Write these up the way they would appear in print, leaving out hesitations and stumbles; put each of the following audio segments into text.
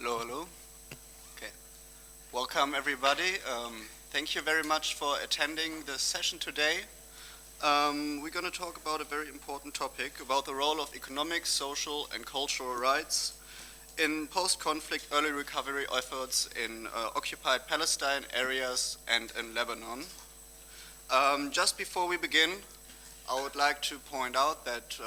Hello, hello. Okay. Welcome, everybody. Thank you very much for attending the session today. We're going to talk about a very important topic about the role of economic, social, and cultural rights in post-conflict early recovery efforts in occupied Palestine areas and in Lebanon. Just before we begin, I would like to point out that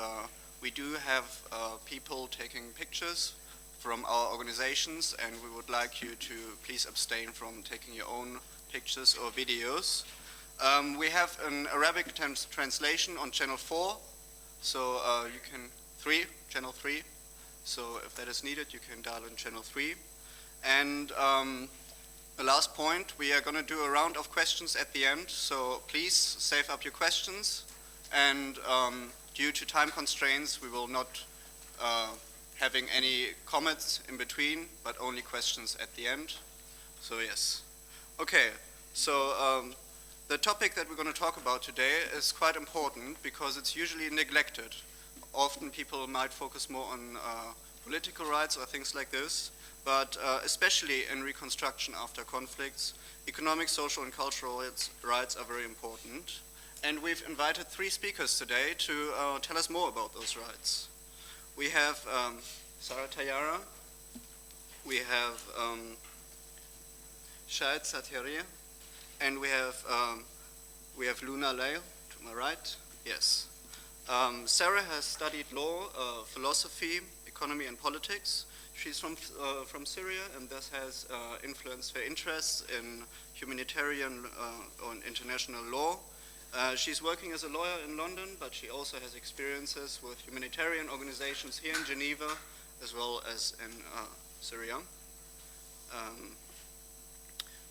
we do have people taking pictures from our organizations, and we would like you to please abstain from taking your own pictures or videos. We have an Arabic translation on channel 4, so you can, channel 3, so if that is needed, you can dial in channel 3. And the last point, we are going to do a round of questions at the end, so please save up your questions, and due to time constraints, we will not having any comments in between, but only questions at the end. So yes. Okay, so the topic that we're going to talk about today is quite important because it's usually neglected. Often people might focus more on political rights or things like this, but especially in reconstruction after conflicts, economic, social, and cultural rights are very important. And we've invited 3 speakers today to tell us more about those rights. We have Sarah Tayara, we have Shahd Sataria, and we have Layl to my right. Yes. Sarah has studied law, philosophy, economy, and politics. She's from Syria and thus has influenced her interests in humanitarian or international law. She's working as a lawyer in London, but she also has experiences with humanitarian organizations here in Geneva, as well as in Syria.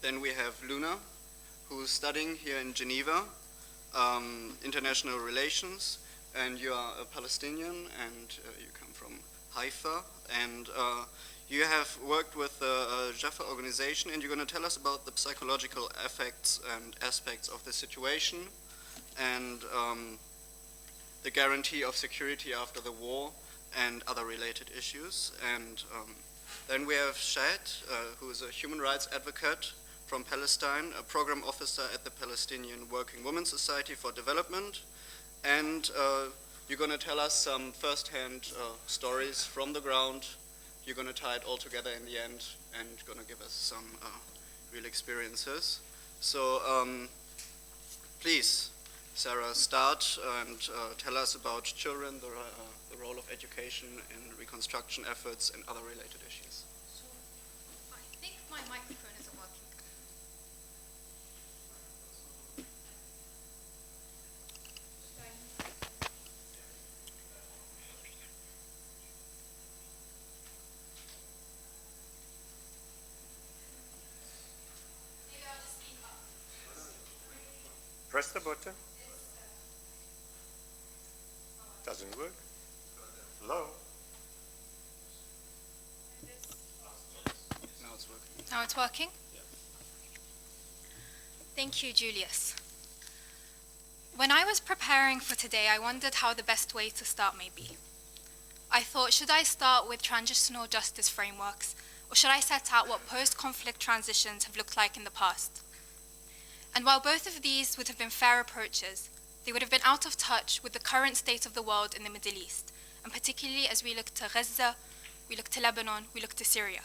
Then we have Luna, who's studying here in Geneva, international relations, and you are a Palestinian, and you come from Haifa, and you have worked with the Jaffa organization, and you're going to tell us about the psychological effects and aspects of the situation, and the guarantee of security after the war and other related issues. And then we have Shahd, who is a human rights advocate from Palestine, a program officer at the Palestinian Working Women's Society for Development. And you're going to tell us some first-hand stories from the ground. You're going to tie it all together in the end and going to give us some real experiences. So please, Sarah, start and tell us about children, the role of education in reconstruction efforts and other related issues. So, I think my microphone isn't working. Maybe I'll just speak up. Press the button. Doesn't work. Hello? Now it's working. Now it's working? Yeah. Thank you, Julius. When I was preparing for today, I wondered how the best way to start may be. I thought, should I start with transitional justice frameworks, or should I set out what post-conflict transitions have looked like in the past? And while both of these would have been fair approaches, they would have been out of touch with the current state of the world in the Middle East, and particularly as we look to Gaza, we look to Lebanon, we look to Syria.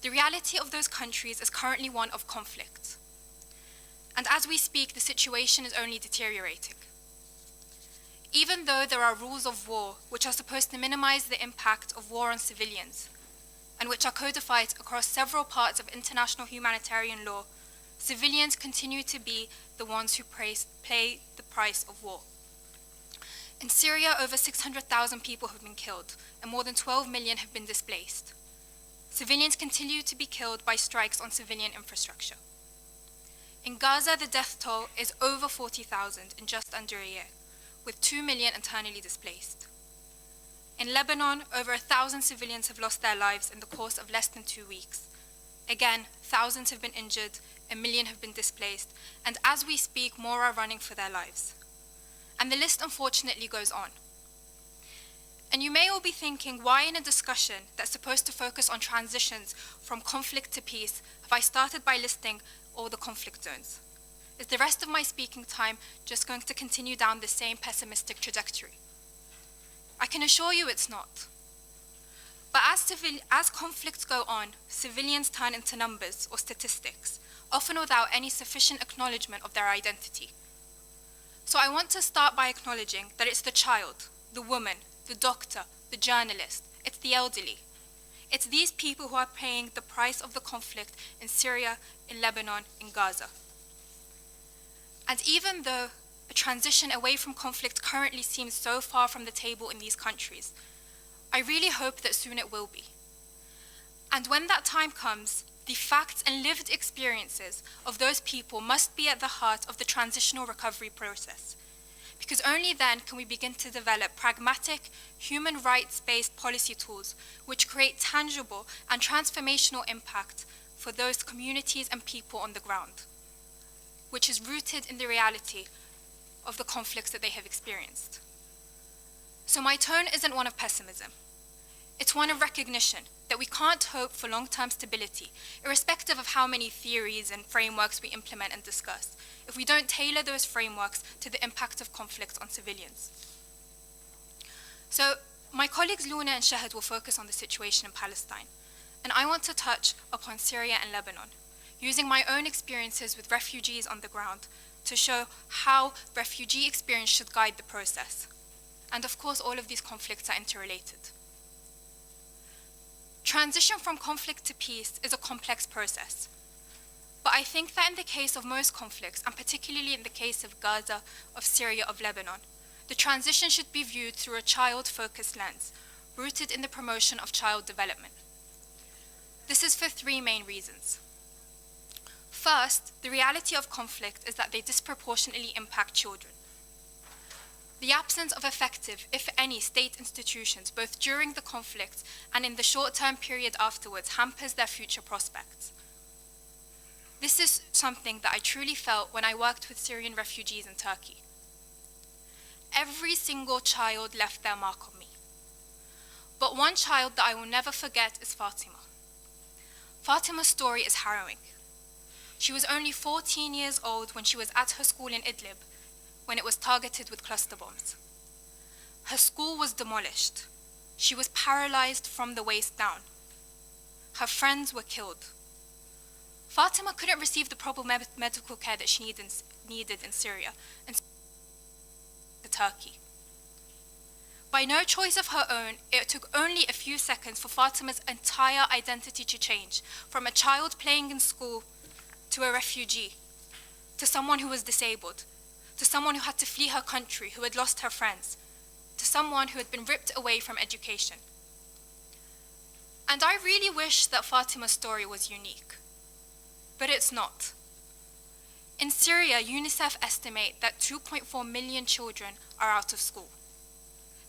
The reality of those countries is currently one of conflict. And as we speak, the situation is only deteriorating. Even though there are rules of war which are supposed to minimize the impact of war on civilians, and which are codified across several parts of international humanitarian law, civilians continue to be the ones who pay the price of war. In Syria, over 600,000 people have been killed, and more than 12 million have been displaced. Civilians continue to be killed by strikes on civilian infrastructure. In Gaza, the death toll is over 40,000 in just under a year, with 2 million internally displaced. In Lebanon, over 1,000 civilians have lost their lives in the course of less than 2 weeks. Again, thousands have been injured, 1 million have been displaced, and as we speak, more are running for their lives. And the list unfortunately goes on. And you may all be thinking, why in a discussion that's supposed to focus on transitions from conflict to peace have I started by listing all the conflict zones? Is the rest of my speaking time just going to continue down the same pessimistic trajectory? I can assure you it's not. But as conflicts go on, civilians turn into numbers or statistics, often without any sufficient acknowledgement of their identity. So I want to start by acknowledging that it's the child, the woman, the doctor, the journalist, it's the elderly. It's these people who are paying the price of the conflict in Syria, in Lebanon, in Gaza. And even though a transition away from conflict currently seems so far from the table in these countries, I really hope that soon it will be. And when that time comes, the facts and lived experiences of those people must be at the heart of the transitional recovery process, because only then can we begin to develop pragmatic, human rights-based policy tools which create tangible and transformational impact for those communities and people on the ground, which is rooted in the reality of the conflicts that they have experienced. So my tone isn't one of pessimism. It's one of recognition that we can't hope for long-term stability, irrespective of how many theories and frameworks we implement and discuss, if we don't tailor those frameworks to the impact of conflict on civilians. So my colleagues Luna and Shahd will focus on the situation in Palestine, and I want to touch upon Syria and Lebanon, using my own experiences with refugees on the ground to show how refugee experience should guide the process. And of course, all of these conflicts are interrelated. Transition from conflict to peace is a complex process. But I think that in the case of most conflicts, and particularly in the case of Gaza, of Syria, of Lebanon, the transition should be viewed through a child-focused lens, rooted in the promotion of child development. This is for three main reasons. First, the reality of conflict is that they disproportionately impact children. The absence of effective, if any, state institutions, both during the conflict and in the short-term period afterwards, hampers their future prospects. This is something that I truly felt when I worked with Syrian refugees in Turkey. Every single child left their mark on me. But one child that I will never forget is Fatima. Fatima's story is harrowing. She was only 14 years old when she was at her school in Idlib, when it was targeted with cluster bombs. Her school was demolished. She was paralyzed from the waist down. Her friends were killed. Fatima couldn't receive the proper medical care that she needed in Syria and to Turkey. By no choice of her own, it took only a few seconds for Fatima's entire identity to change, from a child playing in school to a refugee, to someone who was disabled, to someone who had to flee her country, who had lost her friends, to someone who had been ripped away from education. And I really wish that Fatima's story was unique, but it's not. In Syria, UNICEF estimate that 2.4 million children are out of school.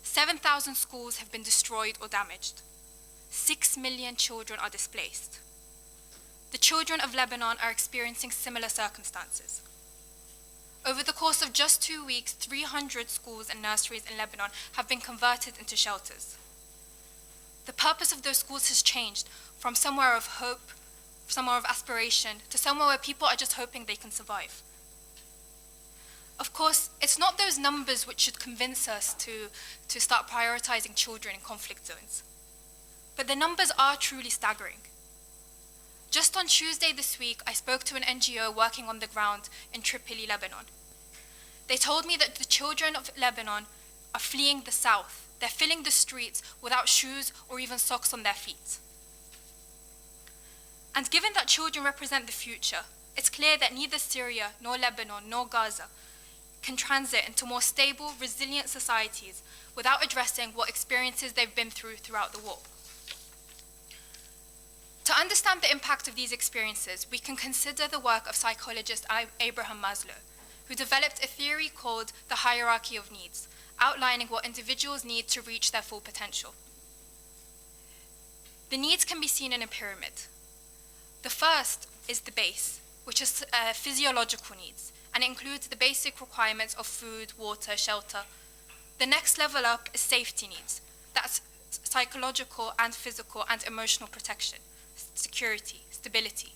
7,000 schools have been destroyed or damaged. 6 million children are displaced. The children of Lebanon are experiencing similar circumstances. Over the course of just 2 weeks, 300 schools and nurseries in Lebanon have been converted into shelters. The purpose of those schools has changed from somewhere of hope, somewhere of aspiration, to somewhere where people are just hoping they can survive. Of course, it's not those numbers which should convince us to start prioritizing children in conflict zones. But the numbers are truly staggering. Just on Tuesday this week, I spoke to an NGO working on the ground in Tripoli, Lebanon. They told me that the children of Lebanon are fleeing the south. They're filling the streets without shoes or even socks on their feet. And given that children represent the future, it's clear that neither Syria, nor Lebanon, nor Gaza can transit into more stable, resilient societies without addressing what experiences they've been through throughout the war. To understand the impact of these experiences, we can consider the work of psychologist Abraham Maslow, who developed a theory called the hierarchy of needs, outlining what individuals need to reach their full potential. The needs can be seen in a pyramid. The first is the base, which is physiological needs, and includes the basic requirements of food, water, shelter. The next level up is safety needs, That's psychological and physical and emotional protection, security, stability.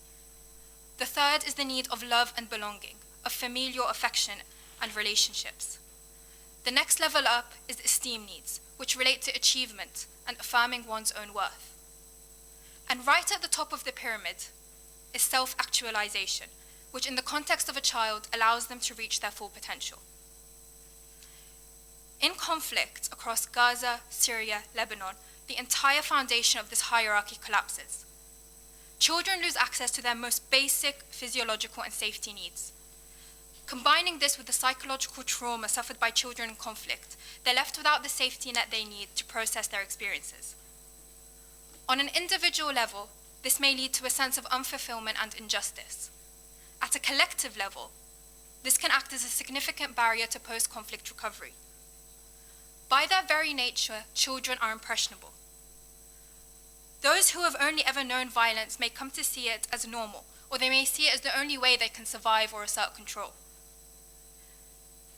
The third is the need of love and belonging, of familial affection and relationships. The next level up is esteem needs, which relate to achievement and affirming one's own worth. And right at the top of the pyramid is self-actualization, which in the context of a child allows them to reach their full potential. In conflict across Gaza, Syria, Lebanon, the entire foundation of this hierarchy collapses. Children lose access to their most basic physiological and safety needs. Combining this with the psychological trauma suffered by children in conflict, they're left without the safety net they need to process their experiences. On an individual level, this may lead to a sense of unfulfillment and injustice. At a collective level, this can act as a significant barrier to post-conflict recovery. By their very nature, children are impressionable. Those who have only ever known violence may come to see it as normal, or they may see it as the only way they can survive or assert control.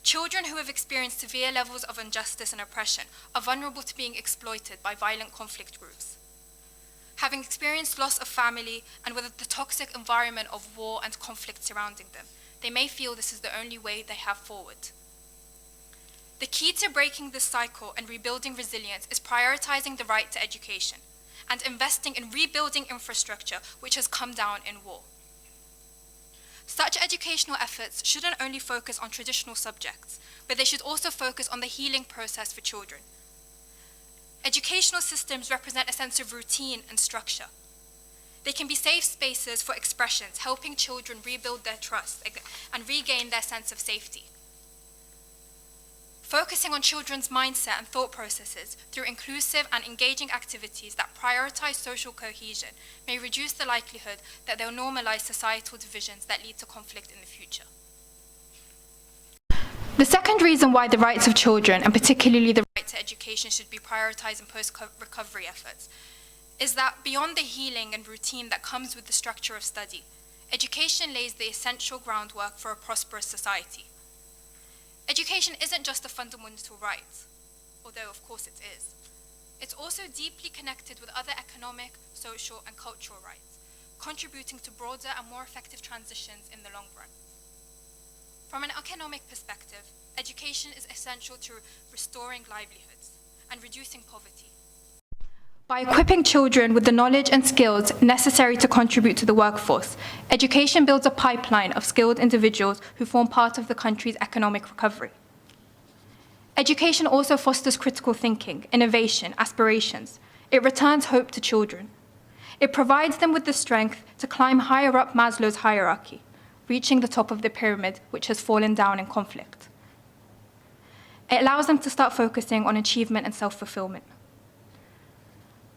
Children who have experienced severe levels of injustice and oppression are vulnerable to being exploited by violent conflict groups. Having experienced loss of family and with the toxic environment of war and conflict surrounding them, they may feel this is the only way they have forward. The key to breaking this cycle and rebuilding resilience is prioritizing the right to education and investing in rebuilding infrastructure which has come down in war. Such educational efforts shouldn't only focus on traditional subjects, but they should also focus on the healing process for children. Educational systems represent a sense of routine and structure. They can be safe spaces for expressions, helping children rebuild their trust and regain their sense of safety. Focusing on children's mindset and thought processes through inclusive and engaging activities that prioritize social cohesion may reduce the likelihood that they'll normalize societal divisions that lead to conflict in the future. The second reason why the rights of children, and particularly the right to education, should be prioritized in post-recovery efforts is that beyond the healing and routine that comes with the structure of study, education lays the essential groundwork for a prosperous society. Education isn't just a fundamental right, although of course it is. It's also deeply connected with other economic, social, and cultural rights, contributing to broader and more effective transitions in the long run. From an economic perspective, education is essential to restoring livelihoods and reducing poverty. By equipping children with the knowledge and skills necessary to contribute to the workforce, education builds a pipeline of skilled individuals who form part of the country's economic recovery. Education also fosters critical thinking, innovation, aspirations. It returns hope to children. It provides them with the strength to climb higher up Maslow's hierarchy, reaching the top of the pyramid, which has fallen down in conflict. It allows them to start focusing on achievement and self-fulfillment.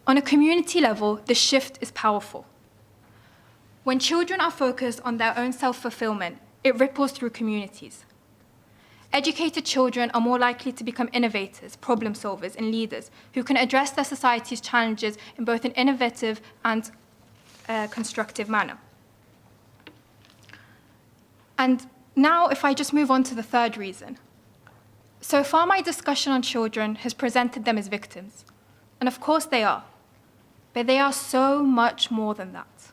On a community level, the shift is powerful. When children are focused on their own self-fulfillment, it ripples through communities. Educated children are more likely to become innovators, problem solvers, and leaders who can address their society's challenges in both an innovative and constructive manner. And now, if I just move on to the third reason. So far, my discussion on children has presented them as victims. And of course they are. But they are so much more than that.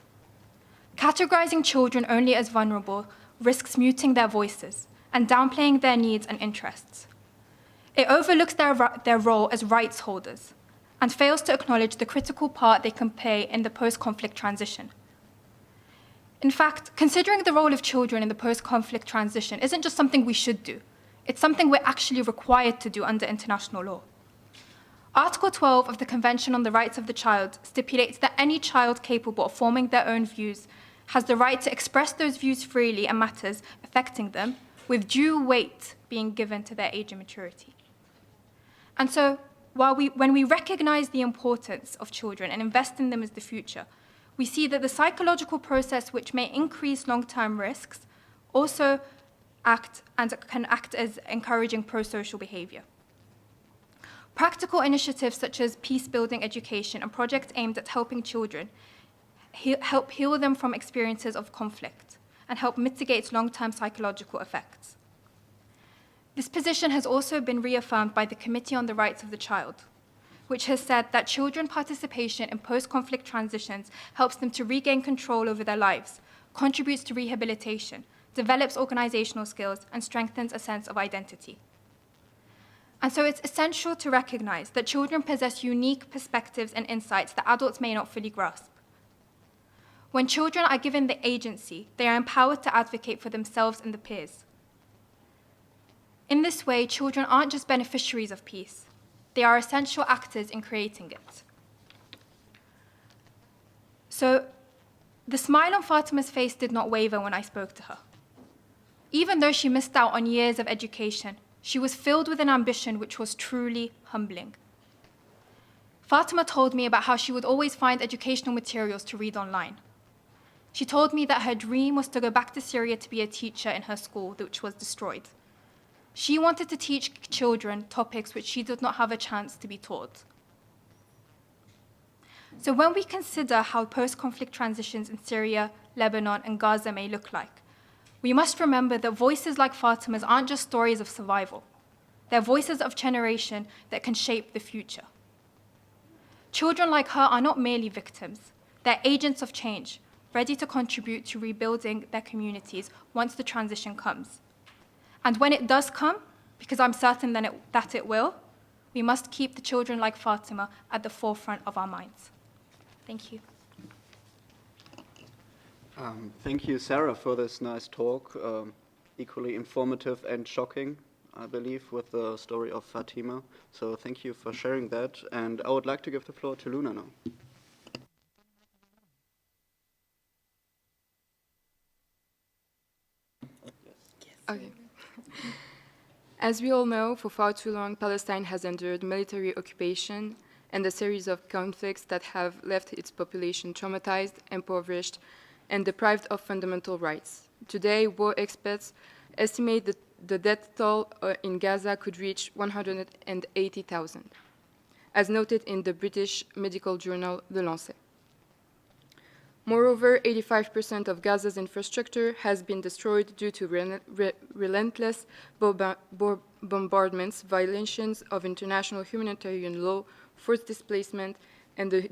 Categorizing children only as vulnerable risks muting their voices and downplaying their needs and interests. It overlooks their role as rights holders and fails to acknowledge the critical part they can play in the post-conflict transition. In fact, considering the role of children in the post-conflict transition isn't just something we should do. It's something we're actually required to do under international law. Article 12 of the Convention on the Rights of the Child stipulates that any child capable of forming their own views has the right to express those views freely and matters affecting them, with due weight being given to their age and maturity. And so, when we recognize the importance of children and invest in them as the future, we see that the psychological process which may increase long-term risks also can act as encouraging pro-social behavior. Practical initiatives such as peacebuilding education and projects aimed at helping children help heal them from experiences of conflict and help mitigate long-term psychological effects. This position has also been reaffirmed by the Committee on the Rights of the Child, which has said that children participation in post-conflict transitions helps them to regain control over their lives, contributes to rehabilitation, develops organizational skills, and strengthens a sense of identity. And so it's essential to recognize that children possess unique perspectives and insights that adults may not fully grasp. When children are given the agency, they are empowered to advocate for themselves and their peers. In this way, children aren't just beneficiaries of peace, they are essential actors in creating it. So, the smile on Fatima's face did not waver when I spoke to her. Even though she missed out on years of education, she was filled with an ambition which was truly humbling. Fatima told me about how she would always find educational materials to read online. She told me that her dream was to go back to Syria to be a teacher in her school, which was destroyed. She wanted to teach children topics which she did not have a chance to be taught. So when we consider how post-conflict transitions in Syria, Lebanon, and Gaza may look like, we must remember that voices like Fatima's aren't just stories of survival. They're voices of generation that can shape the future. Children like her are not merely victims. They're agents of change, ready to contribute to rebuilding their communities once the transition comes. And when it does come, because I'm certain that it will, we must keep the children like Fatima at the forefront of our minds. Thank you. Thank you, Sarah, for this nice talk, equally informative and shocking, I believe, with the story of Fatima. So thank you for sharing that. And I would like to give the floor to Luna now. Okay. As we all know, for far too long, Palestine has endured military occupation and a series of conflicts that have left its population traumatized, impoverished, and deprived of fundamental rights. Today, war experts estimate that the death toll in Gaza could reach 180,000, as noted in the British medical journal Le Lancet. Moreover, 85% of Gaza's infrastructure has been destroyed due to relentless bombardments, violations of international humanitarian law, forced displacement, and the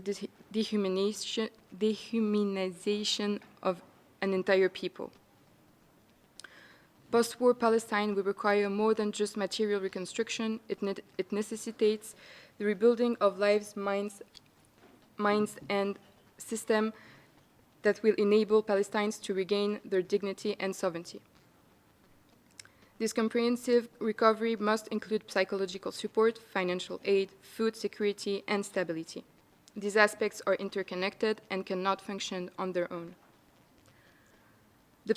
dehumanization of an entire people. Post-war Palestine will require more than just material reconstruction. It necessitates the rebuilding of lives, minds, and systems that will enable Palestinians to regain their dignity and sovereignty. This comprehensive recovery must include psychological support, financial aid, food security, and stability. These aspects are interconnected and cannot function on their own. The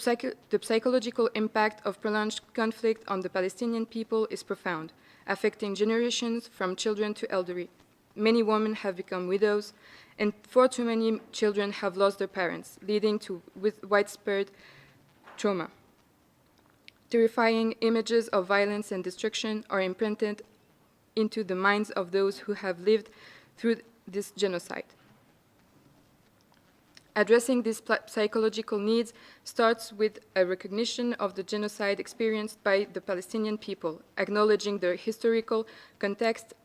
psychological impact of prolonged conflict on the Palestinian people is profound, affecting generations from children to elderly. Many women have become widows, and far too many children have lost their parents, leading to widespread trauma. Terrifying images of violence and destruction are imprinted into the minds of those who have lived through this genocide. Addressing these psychological needs starts with a recognition of the genocide experienced by the Palestinian people, acknowledging their historical context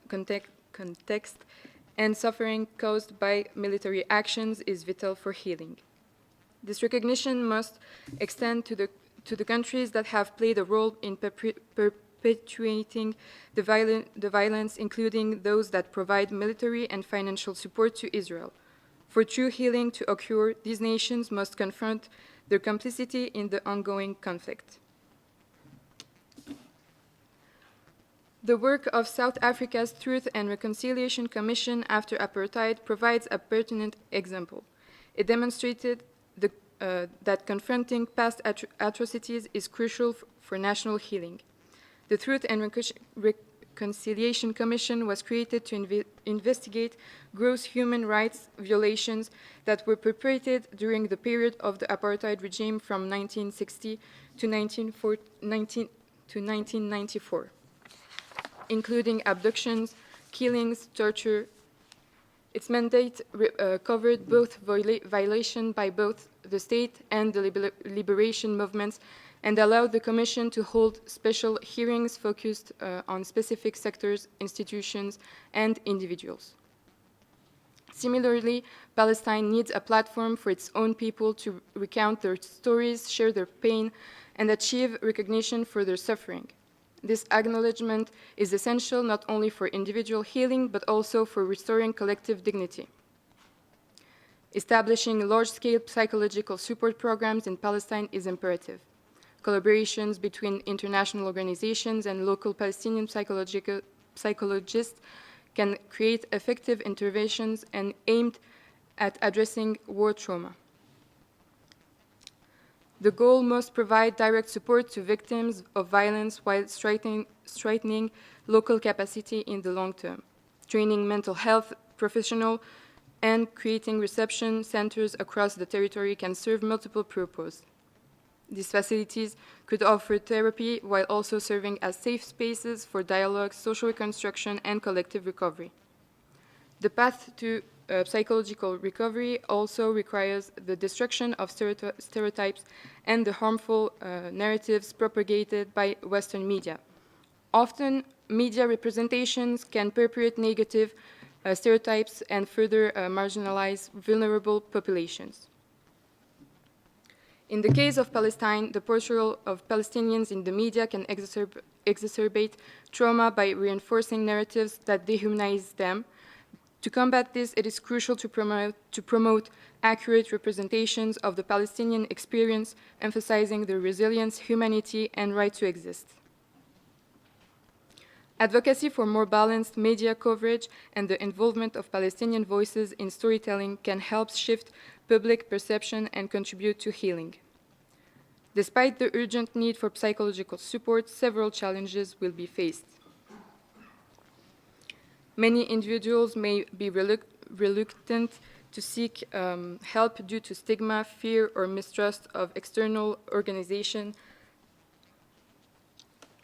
and suffering caused by military actions is vital for healing. This recognition must extend to the countries that have played a role in perpetuating the violence, including those that provide military and financial support to Israel. For true healing to occur, these nations must confront their complicity in the ongoing conflict. The work of South Africa's Truth and Reconciliation Commission after apartheid provides a pertinent example. It demonstrated that confronting past atrocities is crucial for national healing. The Truth and Reconciliation Commission was created to investigate gross human rights violations that were perpetrated during the period of the apartheid regime from 1960 to 1994. Including abductions, killings, torture. Its mandate covered both violation by both the state and the liberation movements and allow the Commission to hold special hearings focused on specific sectors, institutions, and individuals. Similarly, Palestine needs a platform for its own people to recount their stories, share their pain, and achieve recognition for their suffering. This acknowledgement is essential not only for individual healing, but also for restoring collective dignity. Establishing large-scale psychological support programs in Palestine is imperative. Collaborations between international organizations and local Palestinian psychologists can create effective interventions and aimed at addressing war trauma. The goal must provide direct support to victims of violence while strengthening local capacity in the long term, training mental health professionals, and creating reception centers across the territory can serve multiple purposes. These facilities could offer therapy while also serving as safe spaces for dialogue, social reconstruction, and collective recovery. The path to psychological recovery also requires the destruction of stereotypes and the harmful narratives propagated by Western media. Often, media representations can perpetuate negative stereotypes and further marginalize vulnerable populations. In the case of Palestine, the portrayal of Palestinians in the media can exacerbate trauma by reinforcing narratives that dehumanize them. To combat this, it is crucial to promote accurate representations of the Palestinian experience, emphasizing their resilience, humanity, and right to exist. Advocacy for more balanced media coverage and the involvement of Palestinian voices in storytelling can help shift public perception and contribute to healing. Despite the urgent need for psychological support, several challenges will be faced. Many individuals may be reluctant to seek help due to stigma, fear, or mistrust of external organizations.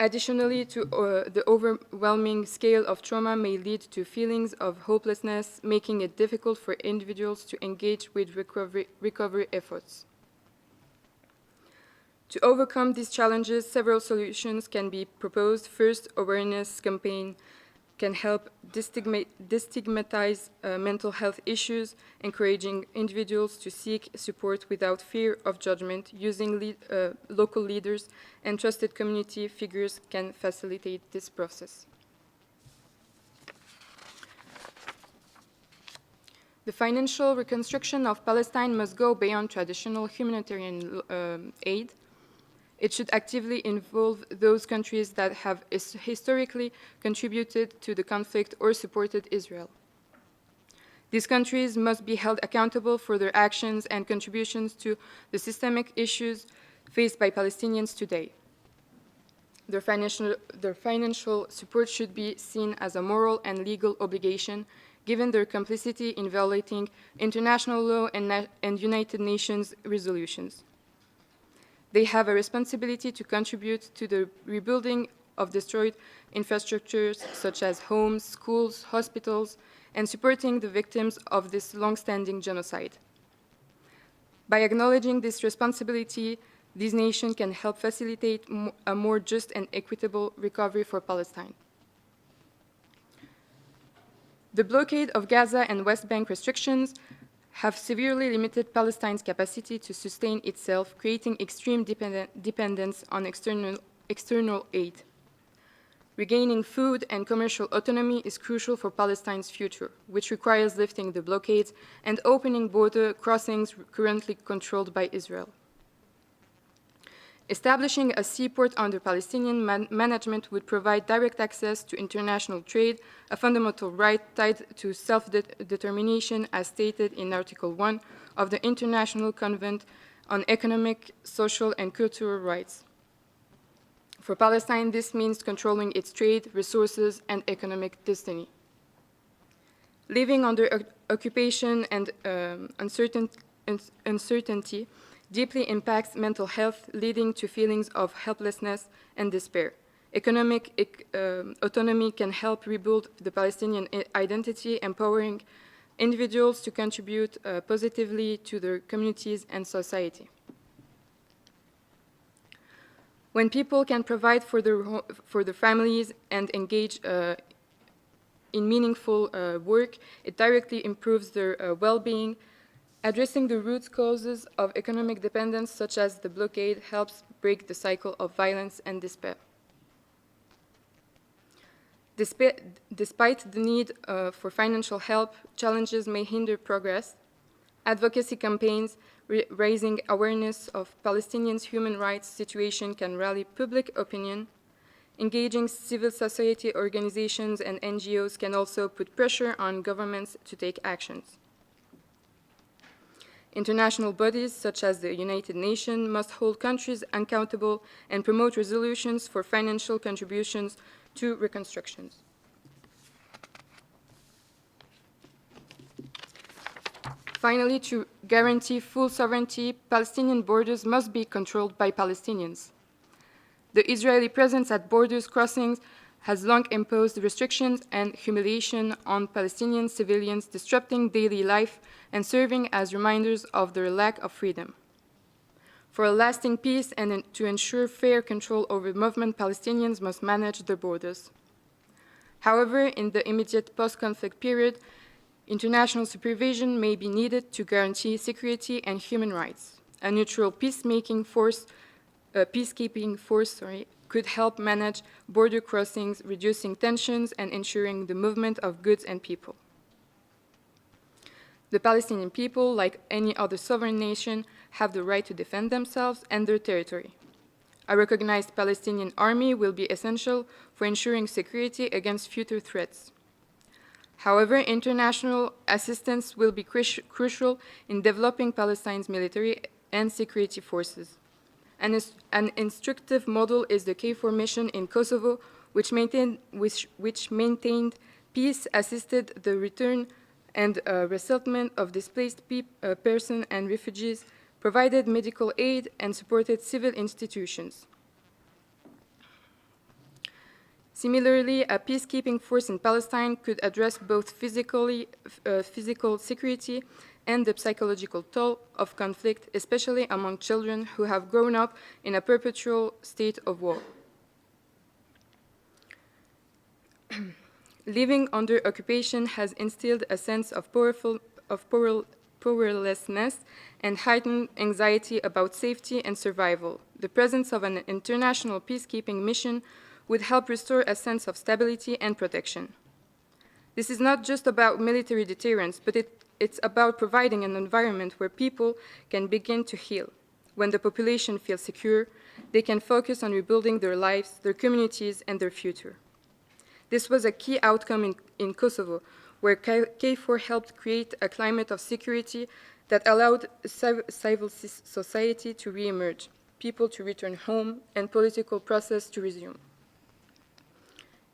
Additionally, the overwhelming scale of trauma may lead to feelings of hopelessness, making it difficult for individuals to engage with recovery efforts. To overcome these challenges, several solutions can be proposed. First, awareness campaign can help destigmatize mental health issues, encouraging individuals to seek support without fear of judgment. Using local leaders and trusted community figures can facilitate this process. The financial reconstruction of Palestine must go beyond traditional humanitarian aid. It should actively involve those countries that have historically contributed to the conflict or supported Israel. These countries must be held accountable for their actions and contributions to the systemic issues faced by Palestinians today. Their financial support should be seen as a moral and legal obligation, given their complicity in violating international law and United Nations resolutions. They have a responsibility to contribute to the rebuilding of destroyed infrastructures such as homes, schools, hospitals, and supporting the victims of this long-standing genocide. By acknowledging this responsibility, these nations can help facilitate a more just and equitable recovery for Palestine. The blockade of Gaza and West Bank restrictions have severely limited Palestine's capacity to sustain itself, creating extreme dependence on external aid. Regaining food and commercial autonomy is crucial for Palestine's future, which requires lifting the blockades and opening border crossings currently controlled by Israel. Establishing a seaport under Palestinian management would provide direct access to international trade, a fundamental right tied to self-determination as stated in Article 1 of the International Convention on Economic, Social, and Cultural Rights. For Palestine, this means controlling its trade, resources, and economic destiny. Living under occupation and uncertainty deeply impacts mental health, leading to feelings of helplessness and despair. Economic autonomy can help rebuild the Palestinian identity, empowering individuals to contribute positively to their communities and society. When people can provide for their families and engage in meaningful work, it directly improves their well-being. Addressing the root causes of economic dependence, such as the blockade, helps break the cycle of violence and despair. Despite the need for financial help, challenges may hinder progress. Advocacy campaigns raising awareness of Palestinians' human rights situation can rally public opinion. Engaging civil society organizations and NGOs can also put pressure on governments to take actions. International bodies, such as the United Nations, must hold countries accountable and promote resolutions for financial contributions to reconstruction. Finally, to guarantee full sovereignty, Palestinian borders must be controlled by Palestinians. The Israeli presence at borders crossings has long imposed restrictions and humiliation on Palestinian civilians, disrupting daily life and serving as reminders of their lack of freedom. For a lasting peace and to ensure fair control over movement, Palestinians must manage their borders. However, in the immediate post-conflict period, international supervision may be needed to guarantee security and human rights. A neutral peacekeeping force could help manage border crossings, reducing tensions and ensuring the movement of goods and people. The Palestinian people, like any other sovereign nation, have the right to defend themselves and their territory. A recognized Palestinian army will be essential for ensuring security against future threats. However, international assistance will be crucial in developing Palestine's military and security forces. An instructive model is the KFOR mission in Kosovo, which maintained peace, assisted the return and resettlement of displaced persons and refugees, provided medical aid, and supported civil institutions. Similarly, a peacekeeping force in Palestine could address both physical security and the psychological toll of conflict, especially among children who have grown up in a perpetual state of war. Living under occupation has instilled a sense of powerlessness and heightened anxiety about safety and survival. The presence of an international peacekeeping mission would help restore a sense of stability and protection. This is not just about military deterrence, but it's about providing an environment where people can begin to heal. When the population feels secure, they can focus on rebuilding their lives, their communities, and their future. This was a key outcome in Kosovo, where KFOR helped create a climate of security that allowed civil society to re-emerge, people to return home, and political process to resume.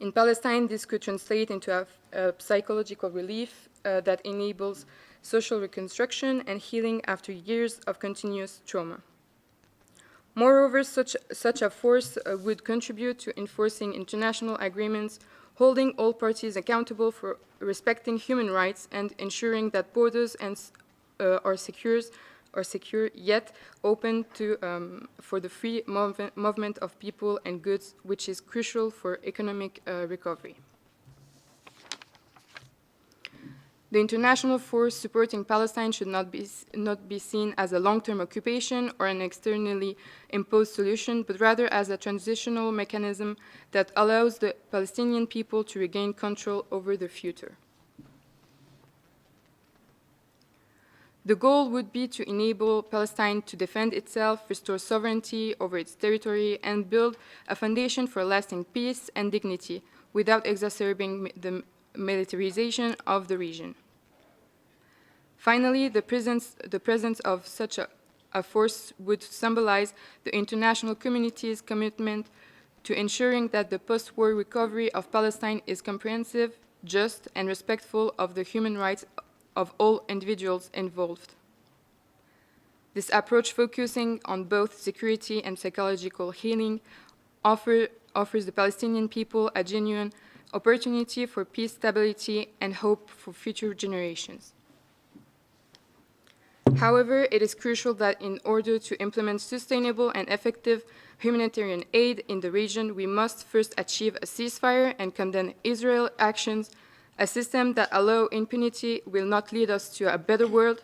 In Palestine, this could translate into a psychological relief that enables social reconstruction and healing after years of continuous trauma. Moreover, such a force would contribute to enforcing international agreements, holding all parties accountable for respecting human rights, and ensuring that borders are secure yet open for the free movement of people and goods, which is crucial for economic recovery. The international force supporting Palestine should not be seen as a long-term occupation or an externally imposed solution, but rather as a transitional mechanism that allows the Palestinian people to regain control over their future. The goal would be to enable Palestine to defend itself, restore sovereignty over its territory, and build a foundation for lasting peace and dignity without exacerbating the militarization of the region. Finally, the presence of such a force would symbolize the international community's commitment to ensuring that the post-war recovery of Palestine is comprehensive, just, and respectful of the human rights of all individuals involved. This approach, focusing on both security and psychological healing, offers the Palestinian people a genuine opportunity for peace, stability, and hope for future generations. However, it is crucial that in order to implement sustainable and effective humanitarian aid in the region, we must first achieve a ceasefire and condemn Israel's actions. A system that allows impunity will not lead us to a better world.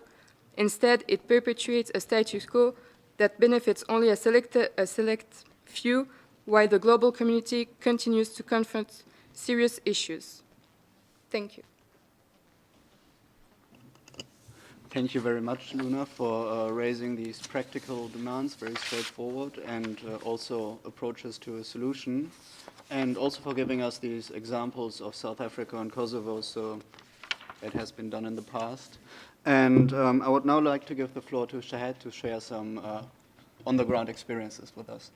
Instead, it perpetuates a status quo that benefits only a select few, while the global community continues to confront serious issues. Thank you. Thank you very much, Luna, for raising these practical demands, very straightforward, and also approaches to a solution, and also for giving us these examples of South Africa and Kosovo, so it has been done in the past. And I would now like to give the floor to Shahd to share some on-the-ground experiences with us.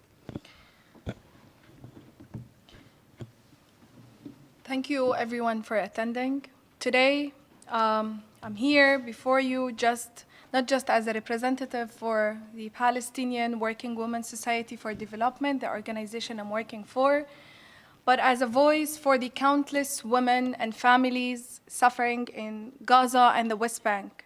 Thank you, everyone, for attending. Today, I'm here before you not just as a representative for the Palestinian Working Women's Society for Development, the organization I'm working for, but as a voice for the countless women and families suffering in Gaza and the West Bank.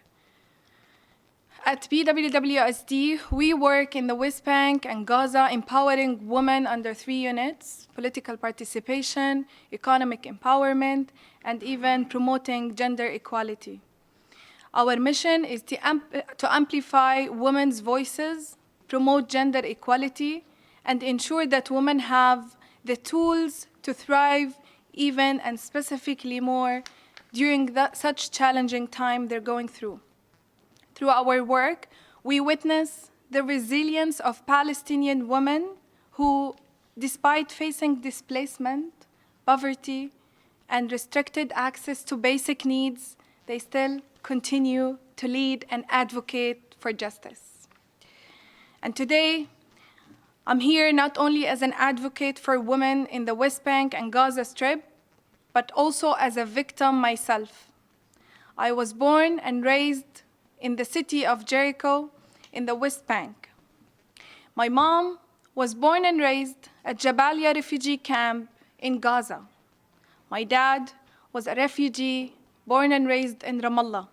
At BWWSD, we work in the West Bank and Gaza, empowering women under 3 units: political participation, economic empowerment, and even promoting gender equality. Our mission is to amplify women's voices, promote gender equality, and ensure that women have the tools to thrive even and specifically more during such challenging time they're going through. Through our work, we witness the resilience of Palestinian women who, despite facing displacement, poverty, and restricted access to basic needs, they still continue to lead and advocate for justice. And today, I'm here not only as an advocate for women in the West Bank and Gaza Strip, but also as a victim myself. I was born and raised in the city of Jericho in the West Bank. My mom was born and raised at Jabalia refugee camp in Gaza. My dad was a refugee born and raised in Ramallah.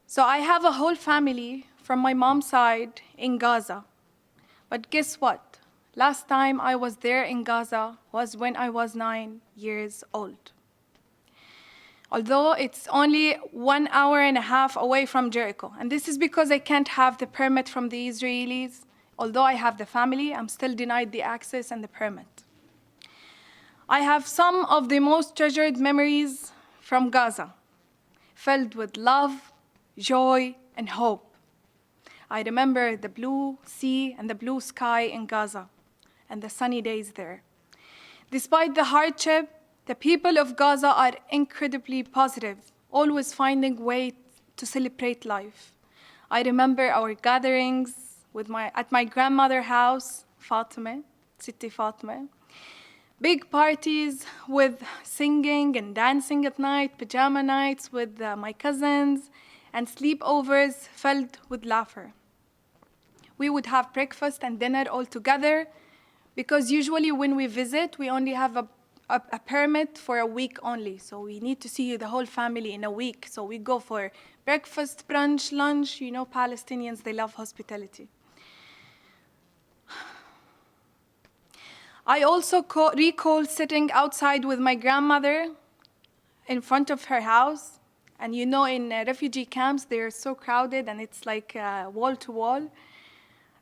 So I have a whole family from my mom's side in Gaza. But guess what? Last time I was there in Gaza was when I was 9 years old. Although it's only 1.5 hours away from Jericho. And this is because I can't have the permit from the Israelis. Although I have the family, I'm still denied the access and the permit. I have some of the most treasured memories from Gaza, filled with love, joy, and hope. I remember the blue sea and the blue sky in Gaza and the sunny days there. Despite the hardship, the people of Gaza are incredibly positive, always finding ways to celebrate life. I remember our gatherings at my grandmother's house, Fatima, Sitti Fatima. Big parties with singing and dancing at night, pajama nights with my cousins, and sleepovers filled with laughter. We would have breakfast and dinner all together because usually when we visit, we only have a permit for a week only. So we need to see the whole family in a week. So we go for breakfast, brunch, lunch. You know, Palestinians, they love hospitality. I also recall sitting outside with my grandmother in front of her house. And you know, in refugee camps, they're so crowded and it's like wall to wall.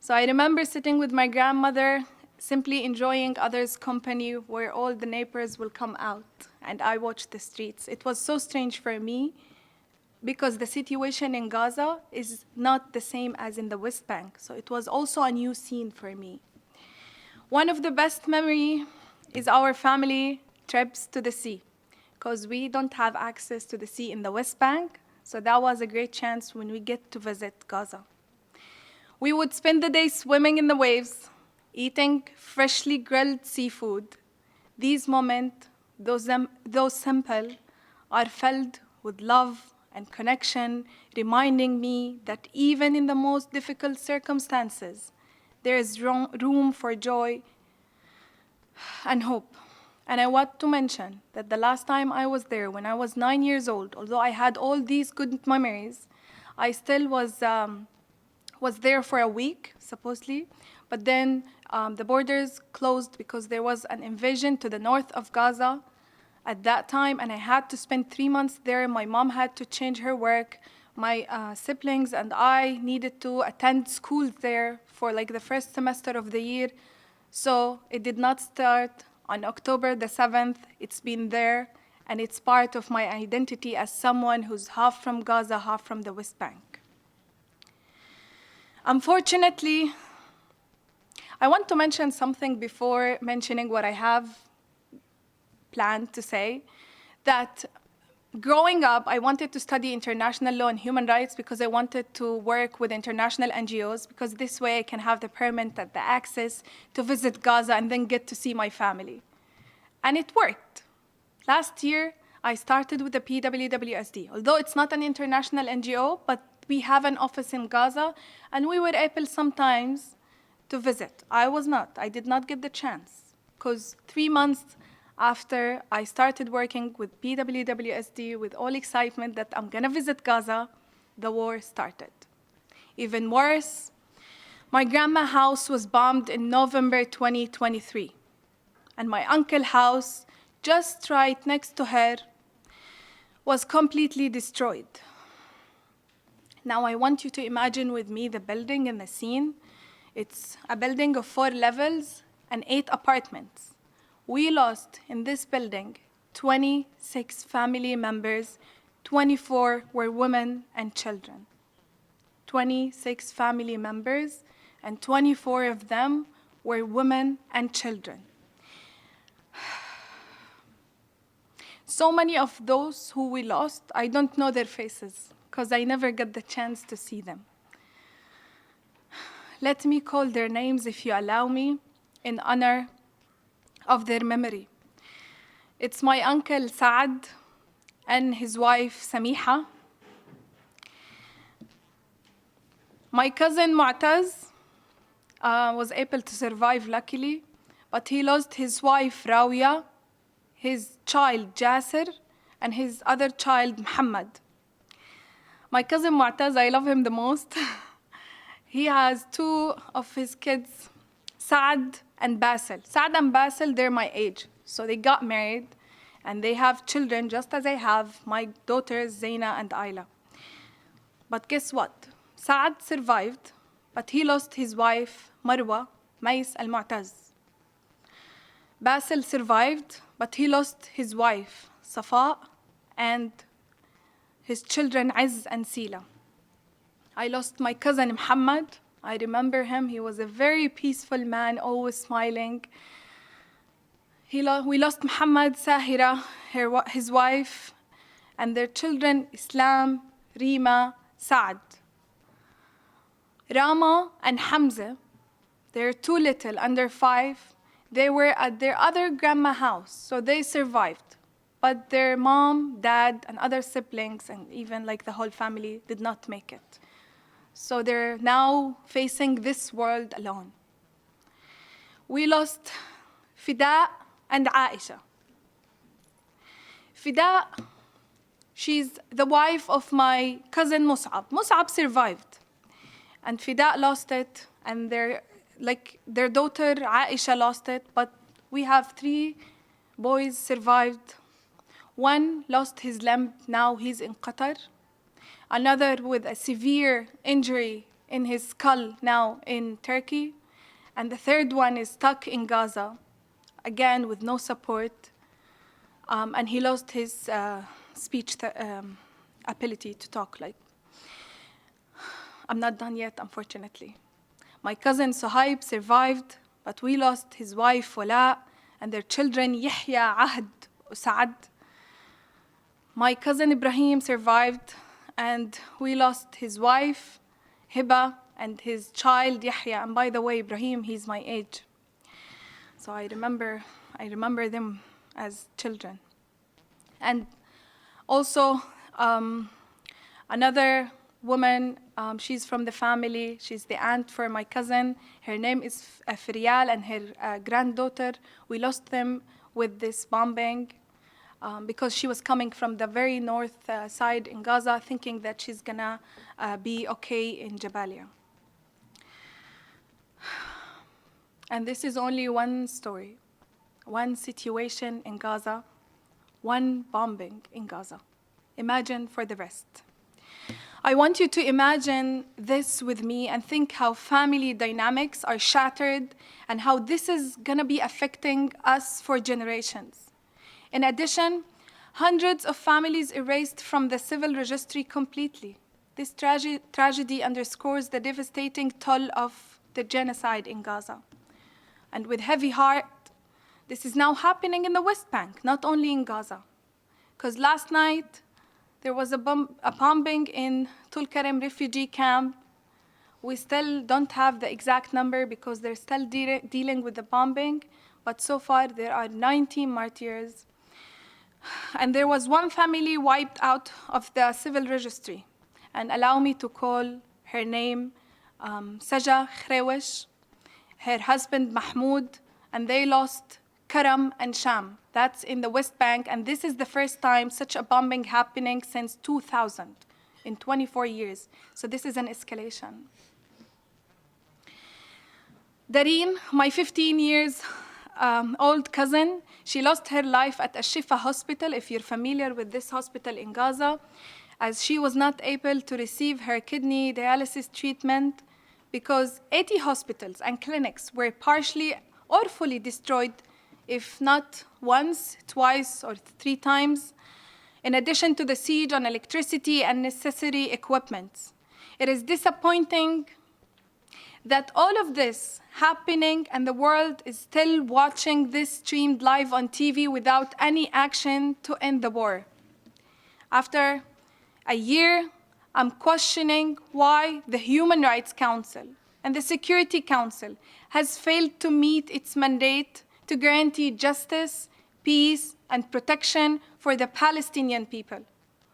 So I remember sitting with my grandmother, simply enjoying others' company where all the neighbors will come out and I watched the streets. It was so strange for me because the situation in Gaza is not the same as in the West Bank. So it was also a new scene for me. One of the best memories is our family trips to the sea because we don't have access to the sea in the West Bank. So that was a great chance when we get to visit Gaza. We would spend the day swimming in the waves, eating freshly grilled seafood. These moments, though simple, are filled with love and connection, reminding me that even in the most difficult circumstances, there is room for joy and hope. And I want to mention that the last time I was there, when I was 9 years old, although I had all these good memories, I still was there for a week, supposedly, but then the borders closed because there was an invasion to the north of Gaza at that time, and I had to spend 3 months there. My mom had to change her work. My siblings and I needed to attend school there for like the first semester of the year. So it did not start on October the 7th. It's been there, and it's part of my identity as someone who's half from Gaza, half from the West Bank. Unfortunately, I want to mention something before mentioning what I have planned to say, that growing up, I wanted to study international law and human rights because I wanted to work with international NGOs, because this way I can have the permit and the access to visit Gaza and then get to see my family. And it worked. Last year, I started with the PWWSD. Although it's not an international NGO, but we have an office in Gaza, and we were able sometimes to visit. I was not. I did not get the chance, because 3 months after I started working with PWWSD with all excitement that I'm gonna visit Gaza, the war started. Even worse, my grandma's house was bombed in November 2023, and my uncle's house, just right next to her, was completely destroyed. Now I want you to imagine with me the building and the scene. It's a building of 4 levels and 8 apartments. We lost in this building 26 family members, 24 were women and children. 26 family members, and 24 of them were women and children. So many of those who we lost, I don't know their faces, because I never got the chance to see them. Let me call their names, if you allow me, in honor of their memory. It's my uncle Saad and his wife Samiha. My cousin Mu'taz was able to survive luckily, but he lost his wife Rawiya, his child Jasir, and his other child Muhammad. My cousin Mu'taz, I love him the most. He has 2 of his kids, Saad and Basil. Saad and Basil, they're my age. So they got married, and they have children just as I have, my daughters Zaina and Ayla. But guess what? Saad survived, but he lost his wife Marwa, Mais al-Mu'taz. Basil survived, but he lost his wife Safa and his children Izz and Sila. I lost my cousin Muhammad. I remember him. He was a very peaceful man, always smiling. We lost Muhammad, Sahira, his wife, and their children, Islam, Rima, Saad. Rama and Hamza, they're too little, under 5. They were at their other grandma's house, so they survived. But their mom, dad, and other siblings, and even like the whole family, did not make it. So they're now facing this world alone. We lost Fida and Aisha. Fida, she's the wife of my cousin Mus'ab. Mus'ab survived, and Fida lost it, and their daughter Aisha lost it, but we have 3 boys survived. One lost his limb, now he's in Qatar. Another with a severe injury in his skull, now in Turkey. And the 3rd one is stuck in Gaza, again with no support. And he lost his speech ability to talk. I'm not done yet, unfortunately. My cousin Suhaib survived, but we lost his wife Wala and their children Yahya, Ahd, Saad. My cousin Ibrahim survived, and we lost his wife Hiba and his child Yahya. And by the way, Ibrahim, he's my age. So I remember them as children. And also another woman, she's from the family. She's the aunt for my cousin. Her name is Firial, and her granddaughter. We lost them with this bombing. because she was coming from the very north side in Gaza, thinking that she's gonna be okay in Jabalia. And this is only one story, one situation in Gaza, one bombing in Gaza. Imagine for the rest. I want you to imagine this with me and think how family dynamics are shattered and how this is gonna be affecting us for generations. In addition, hundreds of families erased from the civil registry completely. This tragedy underscores the devastating toll of the genocide in Gaza. And with heavy heart, this is now happening in the West Bank, not only in Gaza. Because last night, there was a bombing in Tulkarem refugee camp. We still don't have the exact number because they're still dealing with the bombing, but so far there are 90 martyrs. And there was one family wiped out of the civil registry. And allow me to call her name Saja Khrewish, her husband Mahmoud, and they lost Karam and Sham. That's in the West Bank, and this is the first time such a bombing happening since 2000, in 24 years. So this is an escalation. Dareen, my 15 years old cousin, she lost her life at Al-Shifa hospital, if you're familiar with this hospital in Gaza, as she was not able to receive her kidney dialysis treatment because 80 hospitals and clinics were partially or fully destroyed, if not once, twice, or 3 times, in addition to the siege on electricity and necessary equipment. It is disappointing that all of this happening and the world is still watching this streamed live on TV without any action to end the war. After a year, I'm questioning why the Human Rights Council and the Security Council has failed to meet its mandate to guarantee justice, peace, and protection for the Palestinian people.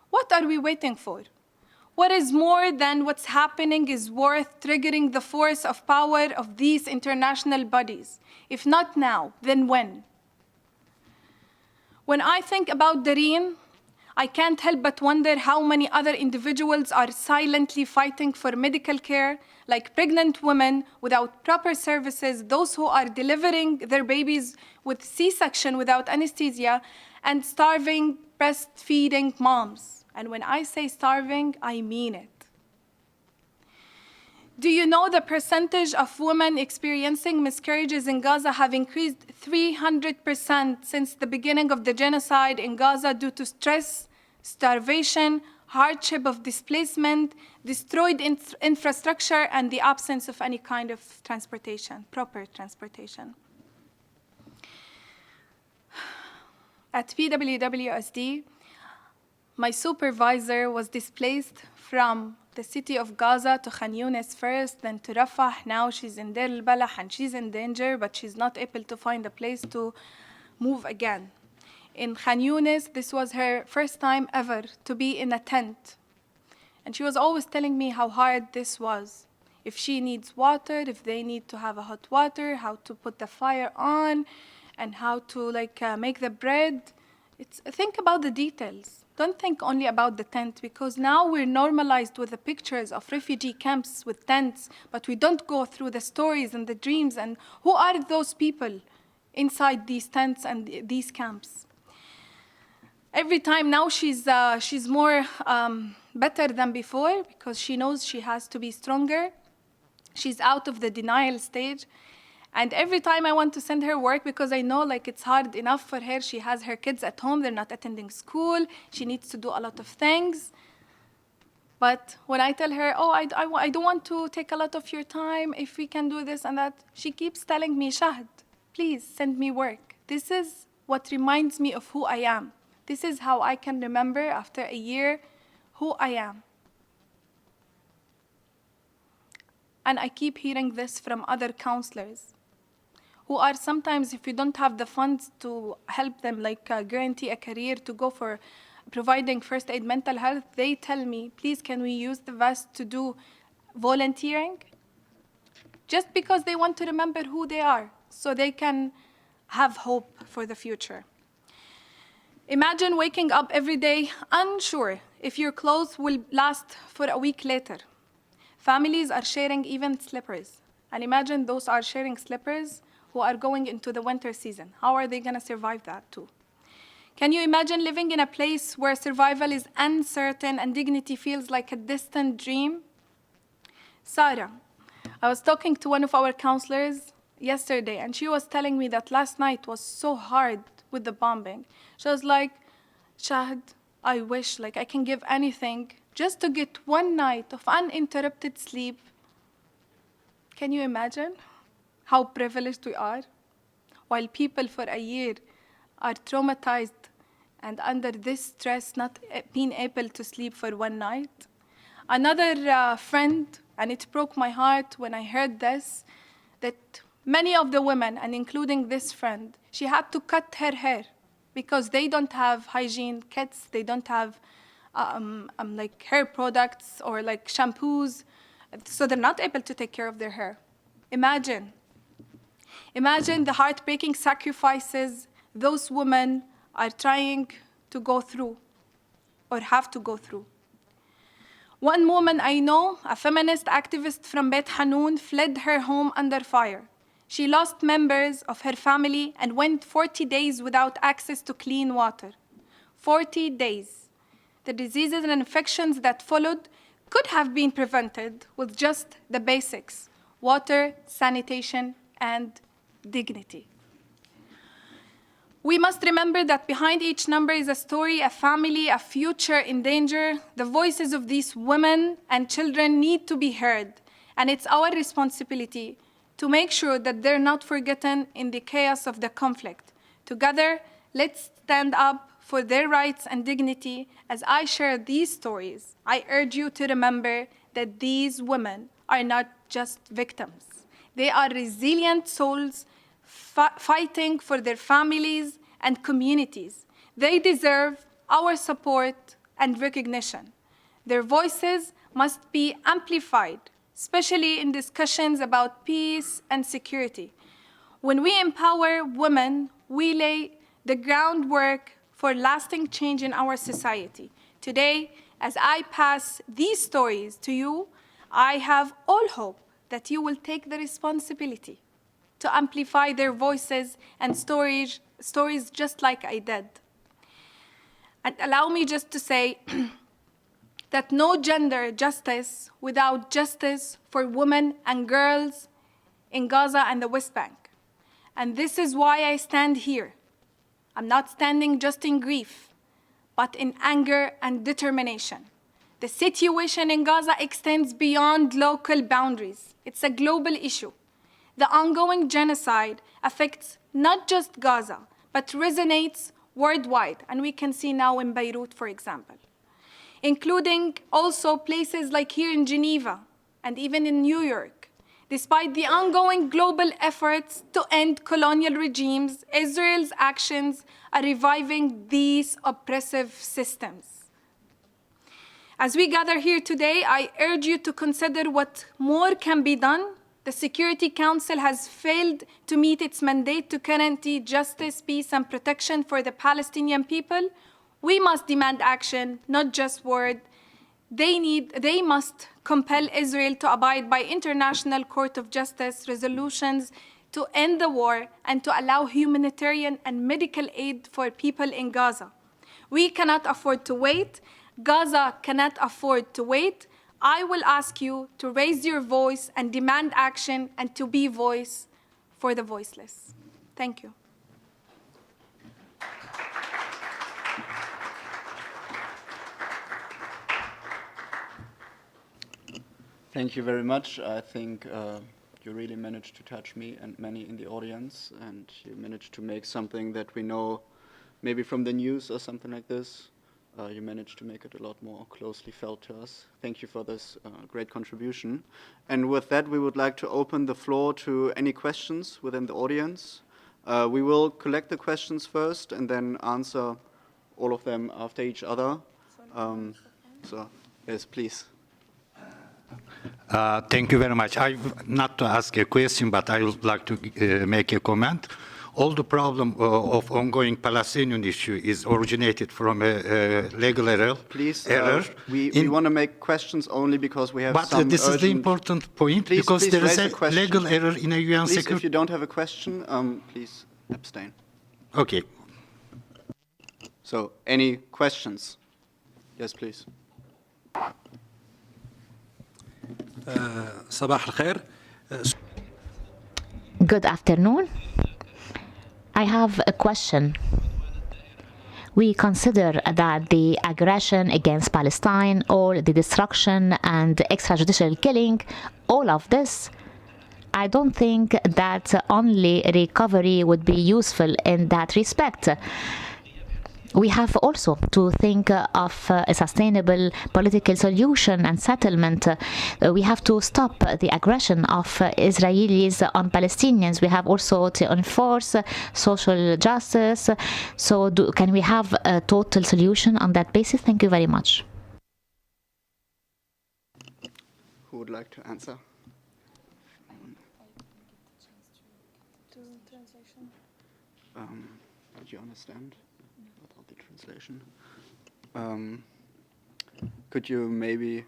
What are we waiting for? What is more than what's happening is worth triggering the force of power of these international bodies? If not now, then when? When I think about Dareen, I can't help but wonder how many other individuals are silently fighting for medical care, like pregnant women without proper services, those who are delivering their babies with C-section without anesthesia, and starving breastfeeding moms. And when I say starving, I mean it. Do you know the percentage of women experiencing miscarriages in Gaza have increased 300% since the beginning of the genocide in Gaza due to stress, starvation, hardship of displacement, destroyed infrastructure, and the absence of any kind of transportation, proper transportation? At PWWSD, my supervisor was displaced from the city of Gaza to Khan Yunis first, then to Rafah. Now she's in Deir al-Balah and she's in danger, but she's not able to find a place to move again. In Khan Yunis, this was her first time ever to be in a tent. And she was always telling me how hard this was. If she needs water, if they need to have a hot water, how to put the fire on, and how to make the bread. Think about the details. Don't think only about the tent, because now we're normalized with the pictures of refugee camps with tents, but we don't go through the stories and the dreams and who are those people inside these tents and these camps. Every time now she's more better than before because she knows she has to be stronger. She's out of the denial stage. And every time I want to send her work, because I know it's hard enough for her, she has her kids at home, they're not attending school, she needs to do a lot of things. But when I tell her, I don't want to take a lot of your time, if we can do this and that, she keeps telling me, Shahd, please send me work. This is what reminds me of who I am. This is how I can remember after a year who I am. And I keep hearing this from other counselors, who are sometimes, if you don't have the funds to help them, guarantee a career to go for providing first aid mental health, they tell me, please, can we use the vest to do volunteering? Just because they want to remember who they are, so they can have hope for the future. Imagine waking up every day unsure if your clothes will last for a week later. Families are sharing even slippers. And imagine those are sharing slippers who are going into the winter season. How are they going to survive that too? Can you imagine living in a place where survival is uncertain and dignity feels like a distant dream? Sarah, I was talking to one of our counselors yesterday, and she was telling me that last night was so hard with the bombing. She was like, Shahd, I wish I can give anything just to get one night of uninterrupted sleep. Can you imagine how privileged we are? While people for a year are traumatized and under this stress, not being able to sleep for one night. Another friend, and it broke my heart when I heard this, that many of the women, and including this friend, she had to cut her hair because they don't have hygiene kits, they don't have hair products or shampoos, so they're not able to take care of their hair. Imagine the heartbreaking sacrifices those women are trying to go through or have to go through. One woman I know, a feminist activist from Beit Hanoun, fled her home under fire. She lost members of her family and went 40 days without access to clean water. 40 days. The diseases and infections that followed could have been prevented with just the basics: water, sanitation, and dignity. We must remember that behind each number is a story, a family, a future in danger. The voices of these women and children need to be heard, and it's our responsibility to make sure that they're not forgotten in the chaos of the conflict. Together, let's stand up for their rights and dignity. As I share these stories, I urge you to remember that these women are not just victims. They are resilient souls fighting for their families and communities. They deserve our support and recognition. Their voices must be amplified, especially in discussions about peace and security. When we empower women, we lay the groundwork for lasting change in our society. Today, as I pass these stories to you, I have all hope that you will take the responsibility to amplify their voices and stories just like I did. And allow me just to say that no gender justice without justice for women and girls in Gaza and the West Bank. And this is why I stand here. I'm not standing just in grief, but in anger and determination. The situation in Gaza extends beyond local boundaries. It's a global issue. The ongoing genocide affects not just Gaza, but resonates worldwide, and we can see now in Beirut, for example, including also places like here in Geneva and even in New York. Despite the ongoing global efforts to end colonial regimes, Israel's actions are reviving these oppressive systems. As we gather here today, I urge you to consider what more can be done. The Security Council has failed to meet its mandate to guarantee justice, peace, and protection for the Palestinian people. We must demand action, not just word. They must compel Israel to abide by International Court of Justice resolutions to end the war and to allow humanitarian and medical aid for people in Gaza. We cannot afford to wait. Gaza cannot afford to wait. I will ask you to raise your voice and demand action and to be voice for the voiceless. Thank you. Thank you very much. I think you really managed to touch me and many in the audience, and you managed to make something that we know maybe from the news or something like this. You managed to make it a lot more closely felt to us. Thank you for this great contribution. And with that, we would like to open the floor to any questions within the audience. We will collect the questions first and then answer all of them after each other. So, yes, please. Thank you very much. I not to ask a question, but I would like to make a comment all the problem of ongoing Palestinian issue is originated from a legal error. Please, error we want to make questions only because we have but some this is the urgent... important point, Please, because please there is raise a question. legal error in a UN Please, if security... you don't have a question, please abstain. Okay. So, any questions? Yes, please. صباح الخير. Good afternoon. I have a question. We consider that the aggression against Palestine, all the destruction and extrajudicial killing, all of this, I don't think that only recovery would be useful in that respect. We have also to think of a sustainable political solution and settlement. We have to stop the aggression of Israelis on Palestinians. We have also to enforce social justice. So can we have a total solution on that basis? Thank you very much. Who would like to answer? Did you understand? Without the translation. Could you maybe,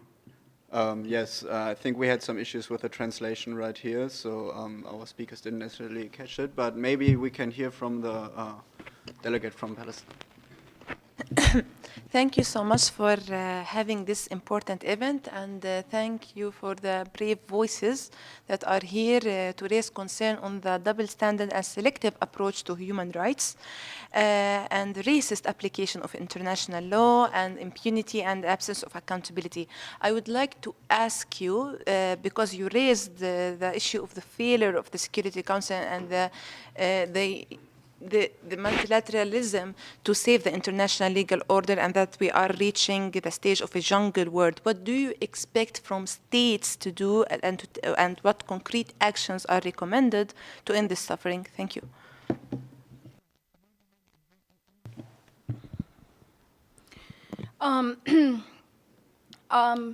yes, I think we had some issues with the translation right here, so our speakers didn't necessarily catch it, but maybe we can hear from the delegate from Palestine. Thank you so much for having this important event, and thank you for the brave voices that are here to raise concern on the double standard and selective approach to human rights and racist application of international law and impunity and absence of accountability. I would like to ask you, because you raised the issue of the failure of the Security Council and the multilateralism to save the international legal order, and that we are reaching the stage of a jungle world. What do you expect from states to do, and what concrete actions are recommended to end this suffering? Thank you.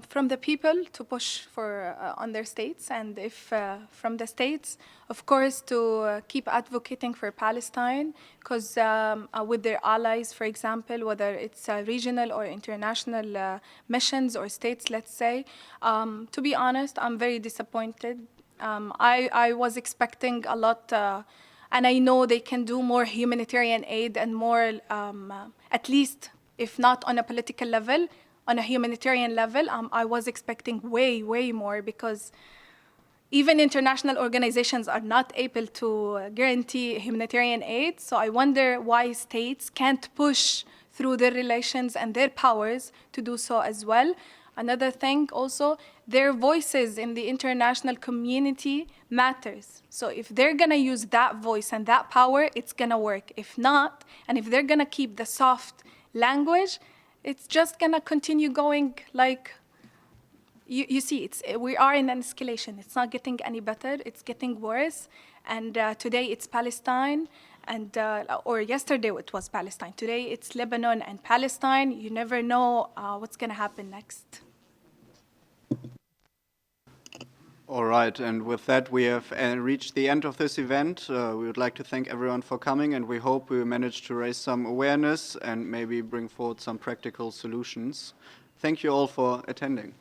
From the people to push for on their states, and if from the states, of course, to keep advocating for Palestine, because with their allies, for example, whether it's regional or international missions or states, let's say, to be honest, I'm very disappointed. I was expecting a lot, and I know they can do more humanitarian aid and more, at least, if not on a political level, on a humanitarian level, I was expecting way, way more, because even international organizations are not able to guarantee humanitarian aid. So I wonder why states can't push through their relations and their powers to do so as well. Another thing also, their voices in the international community matters. So if they're gonna use that voice and that power, it's gonna work. If not, and if they're gonna keep the soft language, it's just gonna continue going like, you see, we are in an escalation. It's not getting any better, it's getting worse. And today it's Palestine, and or yesterday it was Palestine. Today it's Lebanon and Palestine. You never know what's gonna happen next. All right, and with that we have reached the end of this event. We would like to thank everyone for coming, and we hope we managed to raise some awareness and maybe bring forward some practical solutions. Thank you all for attending.